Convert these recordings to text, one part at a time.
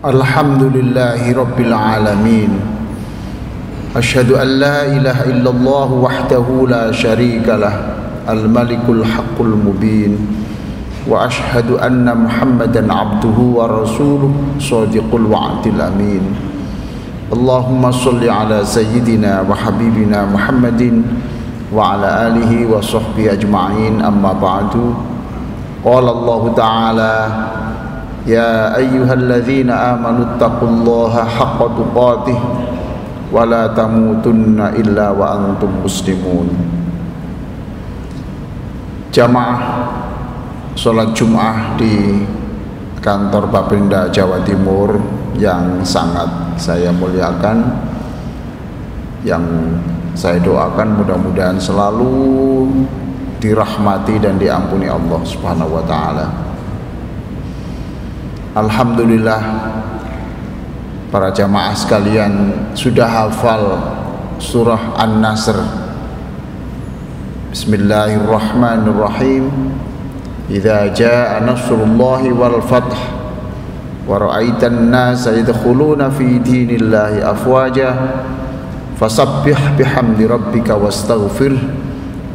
Alhamdulillahi Rabbil Alamin. Asyhadu an la ilaha illallah wahdahu la syarika lah, al-malikul haqqul mubin. Wa asyhadu anna Muhammadan abduhu wa rasuluh, shadiqul wa'dil amin. Allahumma salli ala sayyidina wa habibina Muhammadin wa ala alihi wa sahbihi ajma'in, amma ba'du. Qala Allah ta'ala: Ya ayyuhalladzina amanu taqullaha haqqa tuqatih wa la tamutunna illa wa antum muslimun. Jamaah salat Jumat di kantor Bapenda Jawa Timur yang sangat saya muliakan, yang saya doakan mudah-mudahan selalu dirahmati dan diampuni Allah Subhanahu wa taala. Alhamdulillah, para jamaah sekalian sudah hafal surah An-Nasr. Bismillahirrahmanirrahim. Idza jaa nasrullahi wal fath wa ra'aitan nasa yadkhuluna fi dinillahi afwaja fasabbih bihamdi rabbika wastaghfir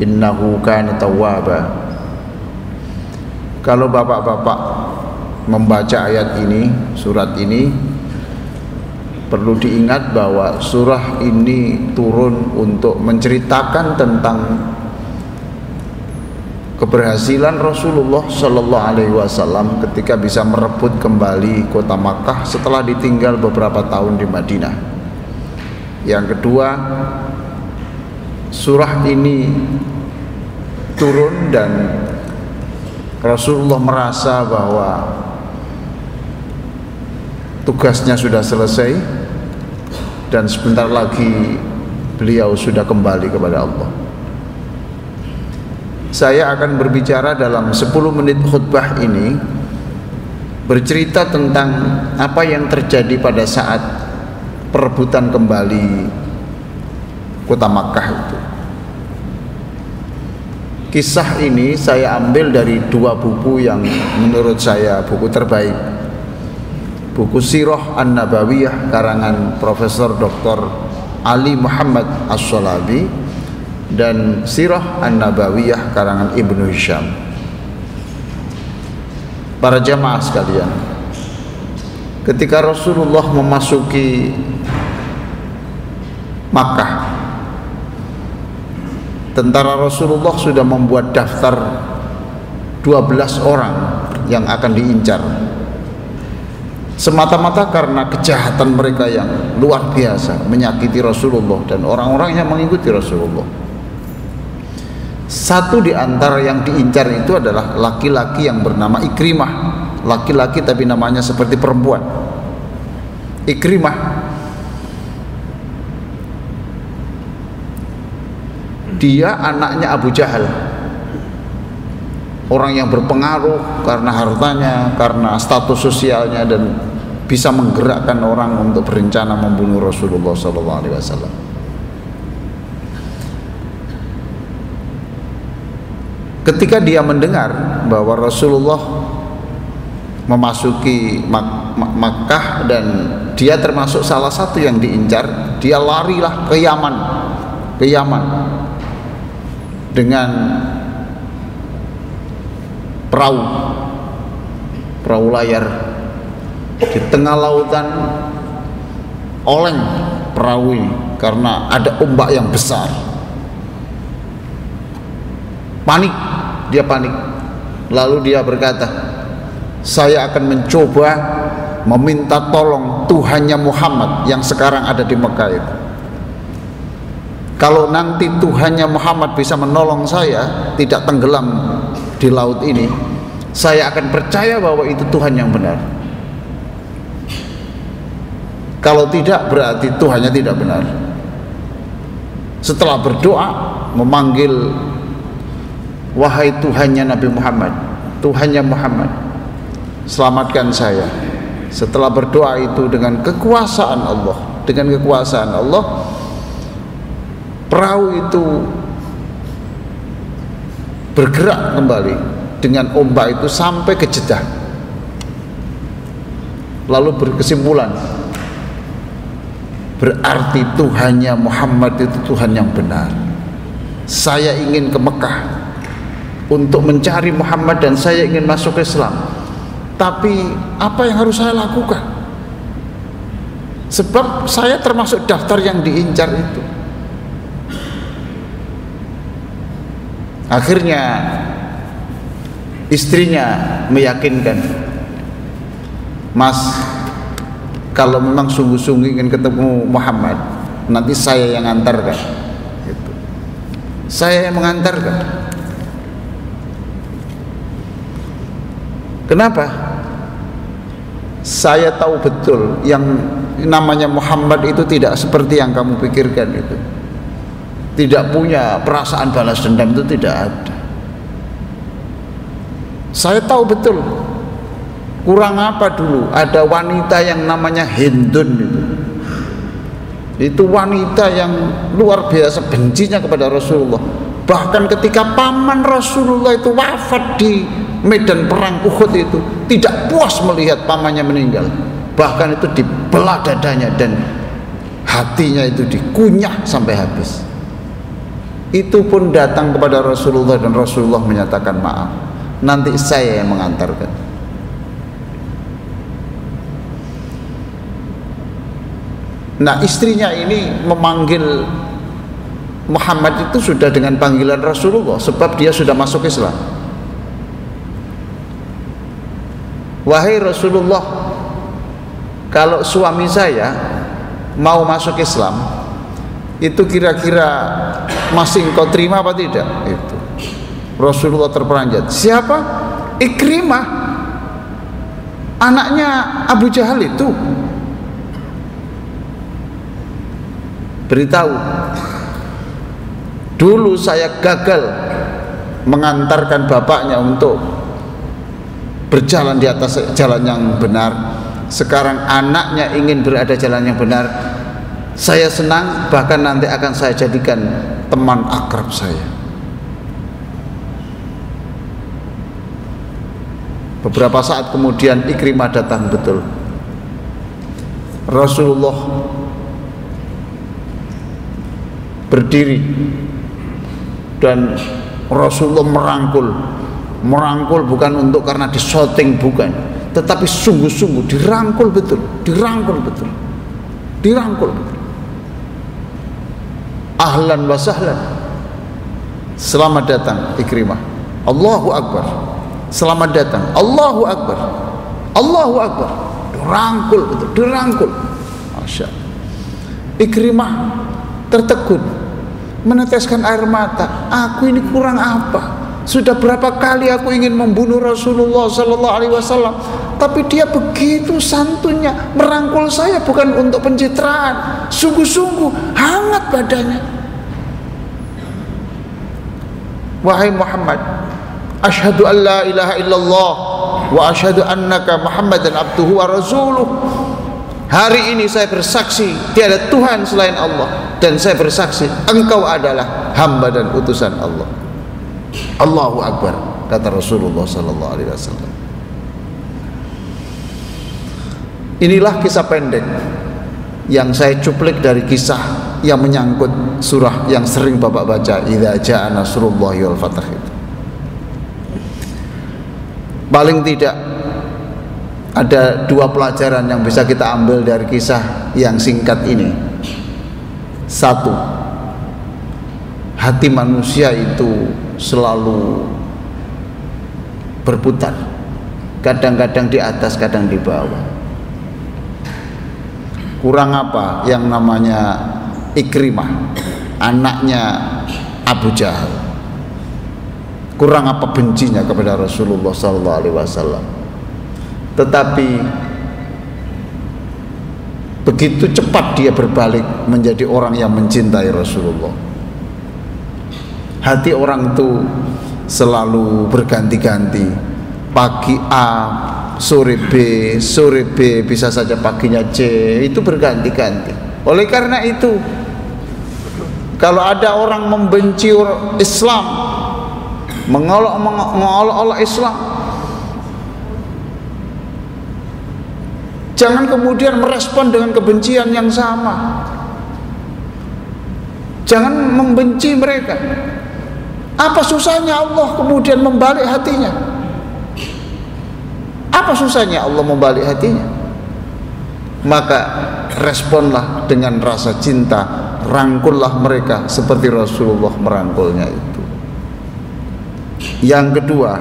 innahu kana tawwaba. Kalau bapak-bapak membaca ayat ini, surat ini, perlu diingat bahwa surah ini turun untuk menceritakan tentang keberhasilan Rasulullah Shallallahu Alaihi Wasallam ketika bisa merebut kembali kota Makkah setelah ditinggal beberapa tahun di Madinah. Yang kedua, surah ini turun dan Rasulullah merasa bahwa tugasnya sudah selesai dan sebentar lagi beliau sudah kembali kepada Allah. Saya akan berbicara dalam 10 menit khutbah ini, bercerita tentang apa yang terjadi pada saat perebutan kembali kota Makkah itu. Kisah ini saya ambil dari dua buku yang menurut saya buku terbaik. Buku Sirah An-Nabawiyah karangan Profesor Dr. Ali Muhammad As-Shalabi dan Sirah An-Nabawiyah karangan Ibnu Hisham. Para jamaah sekalian, ketika Rasulullah memasuki Makkah, tentara Rasulullah sudah membuat daftar 12 orang yang akan diincar, semata-mata karena kejahatan mereka yang luar biasa, menyakiti Rasulullah dan orang-orang yang mengikuti Rasulullah. Satu di antara yang diincar itu adalah laki-laki yang bernama Ikrimah. Laki-laki tapi namanya seperti perempuan. Ikrimah dia anaknya Abu Jahal, orang yang berpengaruh karena hartanya, karena status sosialnya, dan bisa menggerakkan orang untuk berencana membunuh Rasulullah SAW. Ketika dia mendengar bahwa Rasulullah memasuki Makkah dan dia termasuk salah satu yang diincar, dia larilah ke Yaman dengan perahu layar. Di tengah lautan oleng perahu ini karena ada ombak yang besar. Dia panik. Lalu dia berkata, saya akan mencoba meminta tolong Tuhannya Muhammad yang sekarang ada di Mekah itu. Kalau nanti Tuhannya Muhammad bisa menolong saya tidak tenggelam di laut ini, saya akan percaya bahwa itu Tuhan yang benar. Kalau tidak, berarti Tuhannya tidak benar. Setelah berdoa, memanggil, wahai Tuhannya Nabi Muhammad, Tuhannya Muhammad, selamatkan saya. Setelah berdoa itu dengan kekuasaan Allah, perahu itu bergerak kembali dengan ombak itu sampai ke Jeddah. lalu berkesimpulan, berarti Tuhannya Muhammad itu Tuhan yang benar. Saya ingin ke Mekah untuk mencari Muhammad dan saya ingin masuk Islam, tapi apa yang harus saya lakukan? Sebab saya termasuk daftar yang diincar itu. Akhirnya istrinya meyakinkan, Mas, kalau memang sungguh-sungguh ingin ketemu Muhammad, nanti saya yang antarkan. Gitu. Saya yang mengantarkan. Kenapa? Saya tahu betul yang namanya Muhammad itu tidak seperti yang kamu pikirkan itu. Tidak punya perasaan balas dendam, itu tidak ada. Saya tahu betul. Kurang apa dulu? Ada wanita yang namanya Hindun itu. Itu wanita yang luar biasa bencinya kepada Rasulullah. Bahkan ketika paman Rasulullah itu wafat di medan perang Uhud itu, tidak puas melihat pamannya meninggal. Bahkan itu dibelah dadanya dan hatinya itu dikunyah sampai habis. Itu pun datang kepada Rasulullah dan Rasulullah menyatakan maaf, nanti saya yang mengantarkan. Nah, istrinya ini memanggil Muhammad itu sudah dengan panggilan Rasulullah, sebab dia sudah masuk Islam. Wahai Rasulullah, kalau suami saya mau masuk Islam, itu kira-kira masih engkau terima apa tidak? Itu Rasulullah terperanjat. Siapa? Ikrimah, anaknya Abu Jahal itu. Beritahu, dulu saya gagal mengantarkan bapaknya untuk berjalan di atas jalan yang benar. Sekarang anaknya ingin berada jalan yang benar. Saya senang, bahkan nanti akan saya jadikan teman akrab saya. Beberapa saat kemudian Ikrimah datang betul. Rasulullah berdiri dan Rasulullah merangkul bukan untuk karena disoting, bukan, tetapi sungguh-sungguh dirangkul betul. Ahlan wa sahlan, selamat datang Ikrimah. Allahu Akbar, selamat datang. Allahu Akbar, Allahu Akbar. Dirangkul. Masya Allah. Ikrimah tertegun, meneteskan air mata. Aku ini kurang apa? Sudah berapa kali aku ingin membunuh Rasulullah Sallallahu Alaihi Wasallam, tapi dia begitu santunnya merangkul saya, bukan untuk pencitraan, sungguh-sungguh hangat badannya. Wahai Muhammad, asyhadu an la ilaha illallah wa asyhadu annaka Muhammadan abduhu wa rasuluh. Hari ini saya bersaksi tiada Tuhan selain Allah, dan saya bersaksi engkau adalah hamba dan utusan Allah. Allahu Akbar, kata Rasulullah Sallallahu Alaihi Wasallam. Inilah kisah pendek yang saya cuplik dari kisah yang menyangkut surah yang sering Bapak baca, idza jaa nasrullahi wal fath. Paling tidak ada dua pelajaran yang bisa kita ambil dari kisah yang singkat ini. Satu, hati manusia itu selalu berputar, kadang-kadang di atas, kadang di bawah. Kurang apa yang namanya Ikrimah, anaknya Abu Jahal? Kurang apa bencinya kepada Rasulullah Sallallahu Alaihi Wasallam? Tetapi begitu cepat dia berbalik menjadi orang yang mencintai Rasulullah. Hati orang itu selalu berganti-ganti. Pagi A, sore B, bisa saja paginya C, itu berganti-ganti. Oleh karena itu, kalau ada orang membenci Islam, mengolok-olok Islam, Jangan kemudian merespon dengan kebencian yang sama. Jangan membenci mereka. Apa susahnya Allah kemudian membalik hatinya? Apa susahnya Allah membalik hatinya? Maka responlah dengan rasa cinta, rangkullah mereka seperti Rasulullah merangkulnya itu. Yang kedua,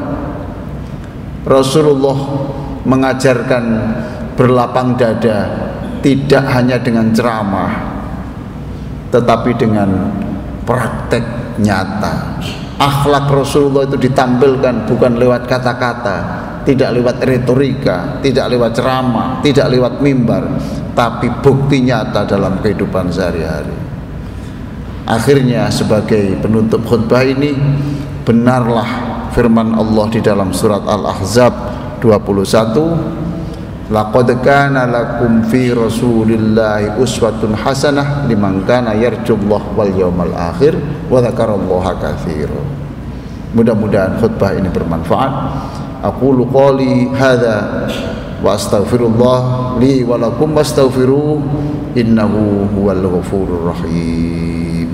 Rasulullah mengajarkan berlapang dada, tidak hanya dengan ceramah, tetapi dengan praktek nyata. Akhlak Rasulullah itu ditampilkan bukan lewat kata-kata, tidak lewat retorika, tidak lewat ceramah, tidak lewat mimbar, tapi bukti nyata dalam kehidupan sehari-hari. Akhirnya sebagai penutup khutbah ini, benarlah firman Allah di dalam surat Al-Ahzab 21, laqad kana lakum fi rasulillahi uswatun hasanah liman kana yarjullaha wal yawmal akhir wa dzakarallaha katsira. Mudah-mudahan khutbah ini bermanfaat. Aqulu qali hadza wa astaghfirullah li wa lakum wastaghfiruh innahu huwal ghafurur rahim.